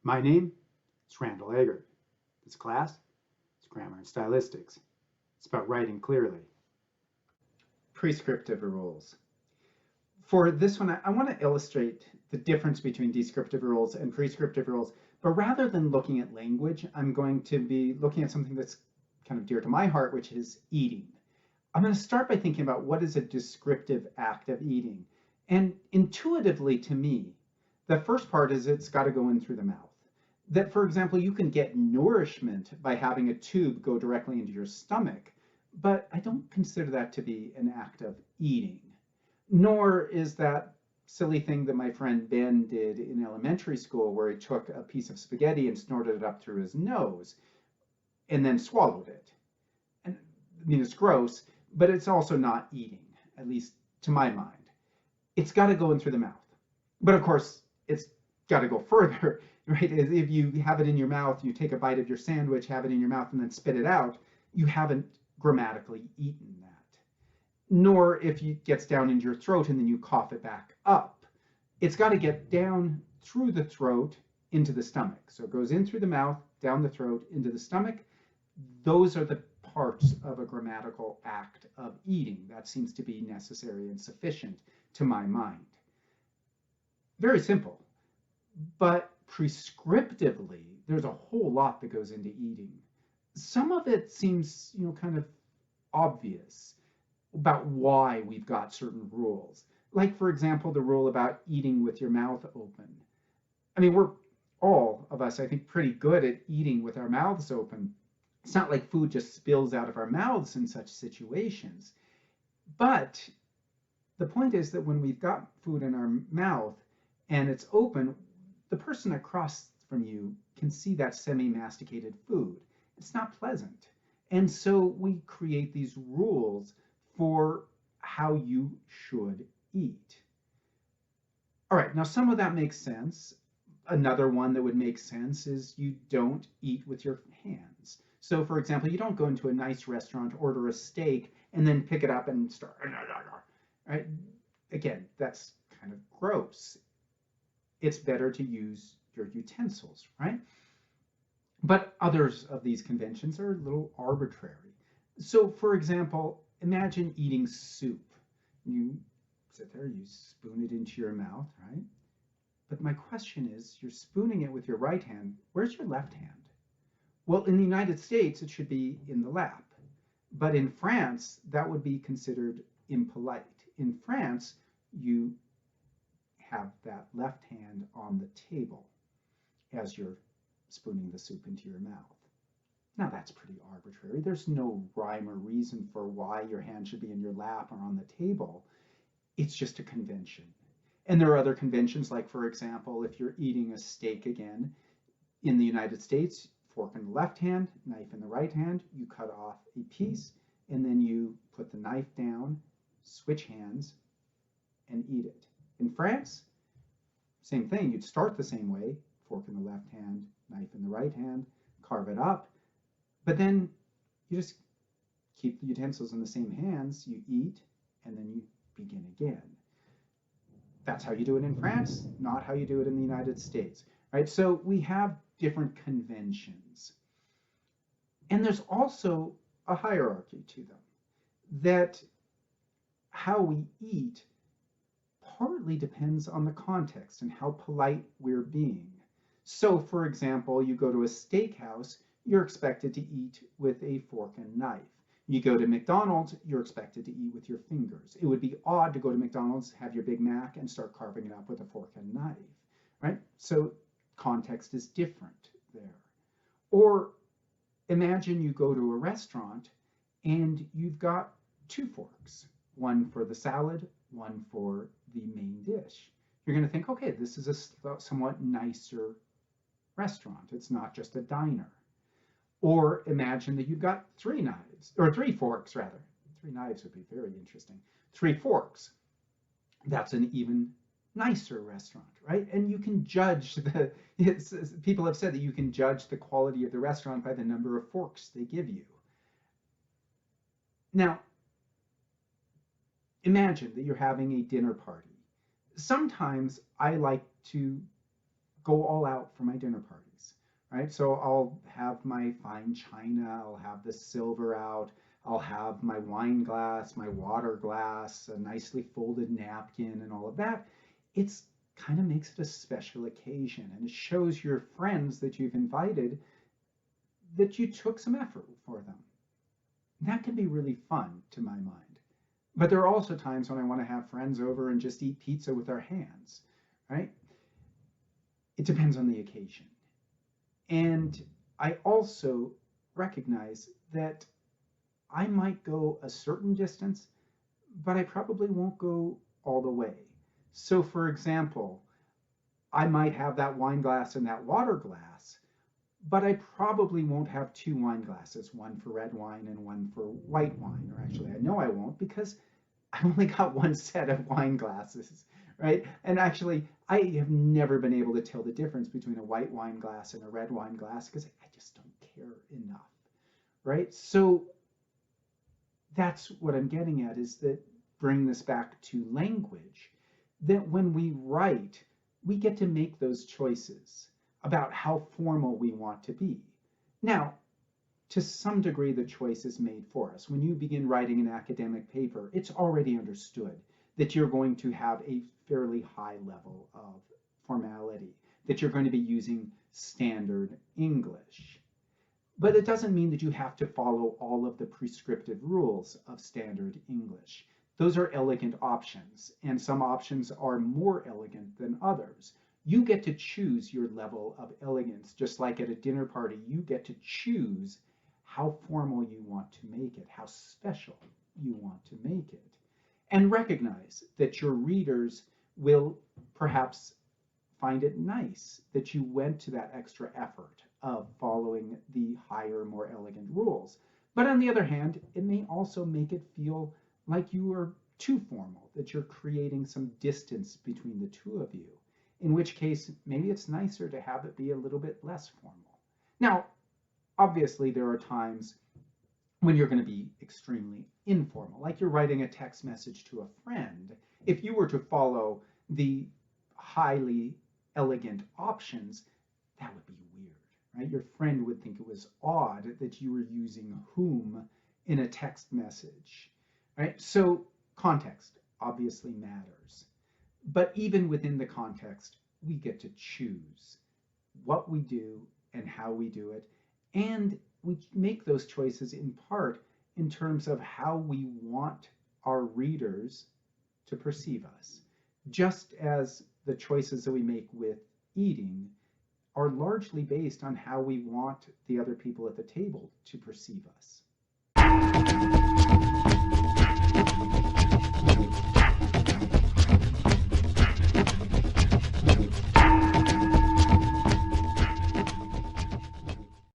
My name is Randall Eggert. This class is Grammar and Stylistics. It's about writing clearly. Prescriptive rules. For this one, I want to illustrate the difference between descriptive rules and prescriptive rules, but rather than looking at language, I'm going to be looking at something that's kind of dear to my heart, which is eating. I'm going to start by thinking about what is a descriptive act of eating. And intuitively to me, the first part is it's got to go in through the mouth. That, for example, you can get nourishment by having a tube go directly into your stomach, but I don't consider that to be an act of eating. Nor is that silly thing that my friend Ben did in elementary school where he took a piece of spaghetti and snorted it up through his nose and then swallowed it. And I mean, it's gross, but it's also not eating, at least to my mind. It's got to go in through the mouth. But of course, it's got to go further, right? If you have it in your mouth, you take a bite of your sandwich, have it in your mouth, and then spit it out, you haven't grammatically eaten that. Nor if it gets down into your throat and then you cough it back up. It's got to get down through the throat into the stomach. So it goes in through the mouth, down the throat, into the stomach. Those are the parts of a grammatical act of eating. That seems to be necessary and sufficient to my mind. Very simple. But prescriptively, there's a whole lot that goes into eating. Some of it seems, kind of obvious about why we've got certain rules. Like, for example, the rule about eating with your mouth open. I mean, we're all of us, I think, pretty good at eating with our mouths open. It's not like food just spills out of our mouths in such situations. But the point is that when we've got food in our mouth and it's open, the person across from you can see that semi-masticated food. It's not pleasant. And so we create these rules for how you should eat. All right, now some of that makes sense. Another one that would make sense is you don't eat with your hands. So for example, you don't go into a nice restaurant, order a steak, and then pick it up and start, right? Again, that's kind of gross. It's better to use your utensils, right? But others of these conventions are a little arbitrary. So for example, imagine eating soup. You sit there, you spoon it into your mouth, right? But my question is, you're spooning it with your right hand. Where's your left hand? Well, in the United States, it should be in the lap. But in France, that would be considered impolite. In France, you have that left hand on the table as you're spooning the soup into your mouth. Now that's pretty arbitrary. There's no rhyme or reason for why your hand should be in your lap or on the table. It's just a convention. And there are other conventions, like for example, if you're eating a steak again, in the United States, fork in the left hand, knife in the right hand, you cut off a piece, and then you put the knife down, switch hands, and eat it. In France, same thing. You'd start the same way, fork in the left hand, knife in the right hand, carve it up, but then you just keep the utensils in the same hands, you eat, and then you begin again. That's how you do it in France, not how you do it in the United States, right? So we have different conventions. And there's also a hierarchy to them, that how we eat partly depends on the context and how polite we're being. So for example, you go to a steakhouse, you're expected to eat with a fork and knife. You go to McDonald's, you're expected to eat with your fingers. It would be odd to go to McDonald's, have your Big Mac, and start carving it up with a fork and knife, right? So context is different there. Or imagine you go to a restaurant and you've got two forks, one for the salad, one for the main dish. You're going to think, okay, this is a somewhat nicer restaurant. It's not just a diner. Or imagine that you've got three knives, or three forks rather. Three knives would be very interesting. Three forks. That's an even nicer restaurant, right? And you can judge people have said that you can judge the quality of the restaurant by the number of forks they give you. Now, imagine that you're having a dinner party. Sometimes I like to go all out for my dinner parties, right? So I'll have my fine china, I'll have the silver out, I'll have my wine glass, my water glass, a nicely folded napkin, and all of that. It's kind of makes it a special occasion, and it shows your friends that you've invited that you took some effort for them. That can be really fun to my mind. But there are also times when I want to have friends over and just eat pizza with our hands, right? It depends on the occasion. And I also recognize that I might go a certain distance, but I probably won't go all the way. So for example, I might have that wine glass and that water glass, but I probably won't have two wine glasses, one for red wine and one for white wine. Or actually, I know I won't because I've only got one set of wine glasses, right? And actually, I have never been able to tell the difference between a white wine glass and a red wine glass because I just don't care enough, right? So that's what I'm getting at, is that bring this back to language, that when we write, we get to make those choices about how formal we want to be. Now, to some degree, the choice is made for us. When you begin writing an academic paper, it's already understood that you're going to have a fairly high level of formality, that you're going to be using standard English. But it doesn't mean that you have to follow all of the prescriptive rules of standard English. Those are elegant options, and some options are more elegant than others. You get to choose your level of elegance, just like at a dinner party, you get to choose how formal you want to make it, how special you want to make it. And recognize that your readers will perhaps find it nice that you went to that extra effort of following the higher, more elegant rules. But on the other hand, it may also make it feel like you are too formal, that you're creating some distance between the two of you, in which case maybe it's nicer to have it be a little bit less formal. Now, obviously there are times when you're going to be extremely informal, like you're writing a text message to a friend. If you were to follow the highly elegant options, that would be weird, right? Your friend would think it was odd that you were using whom in a text message, right? So context obviously matters. But even within the context, we get to choose what we do and how we do it. And we make those choices in part in terms of how we want our readers to perceive us. Just as the choices that we make with eating are largely based on how we want the other people at the table to perceive us.